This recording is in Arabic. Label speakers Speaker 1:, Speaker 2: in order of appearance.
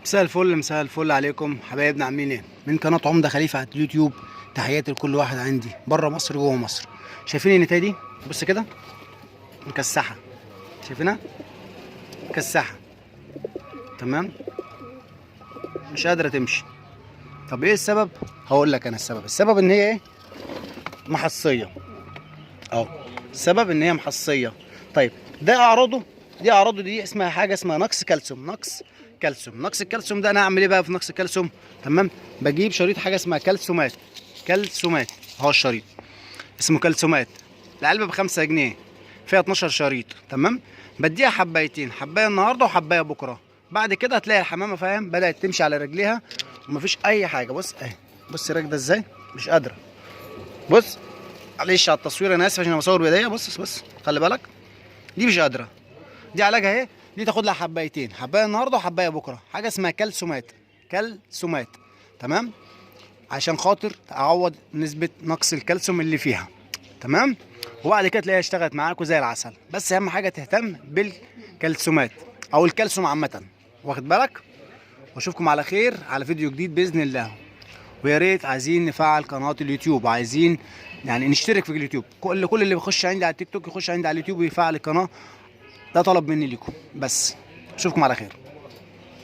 Speaker 1: مساء الفل مساء الفل عليكم حبايبنا، عاملين ايه؟ من قناه عمده خليفه على اليوتيوب. تحياتي لكل واحد عندي بره مصر وجوه مصر. شايفين النتايه دي؟ بص كده مكسحه، شايفينها مكسحه تمام، مش قادره تمشي. طب ايه السبب؟ هقول لك انا السبب ان هي ايه؟ محصيه اهو. السبب ان هي محصيه. طيب ده اعراضه، دي اسمها حاجه اسمها نقص كالسيوم. نقص الكالسيوم ده انا اعمل ايه بقى في نقص الكالسيوم؟ تمام، بجيب شريط حاجه اسمها كالسيومات اهو. الشريط اسمه كالسيومات، العلبه ب5 جنيه، فيها 12 شريط. تمام، بديها حبايتين، حبايه النهارده وحبايه بكره. بعد كده هتلاقي الحمامه فاهم بدات تمشي على رجليها ومفيش اي حاجه. بص اهي، بص راكده ازاي، مش قادره. بص معلش على التصوير، انا اسف عشان انا بصور بايديا. بص خلي بالك، دي مش قادره. دي علاجها اهي، دي تاخد لها حبايتين، حبايه النهارده وحبايه بكره. حاجه اسمها كالسيومات تمام، عشان خاطر تعوض نسبه نقص الكالسيوم اللي فيها. تمام، وبعد كده تلاقيها اشتغلت معاكوا زي العسل. بس اهم حاجه تهتم بالكالسيومات او الكالسيوم عامه، واخد بالك. واشوفكم على خير على فيديو جديد باذن الله. ويا ريت عايزين نفعل قناه اليوتيوب، عايزين يعني نشترك في اليوتيوب. كل اللي بيخش عندي على التيك توك يخش عندي على اليوتيوب ويفعل القناه. ده طلب مني ليكم بس. اشوفكم على خير.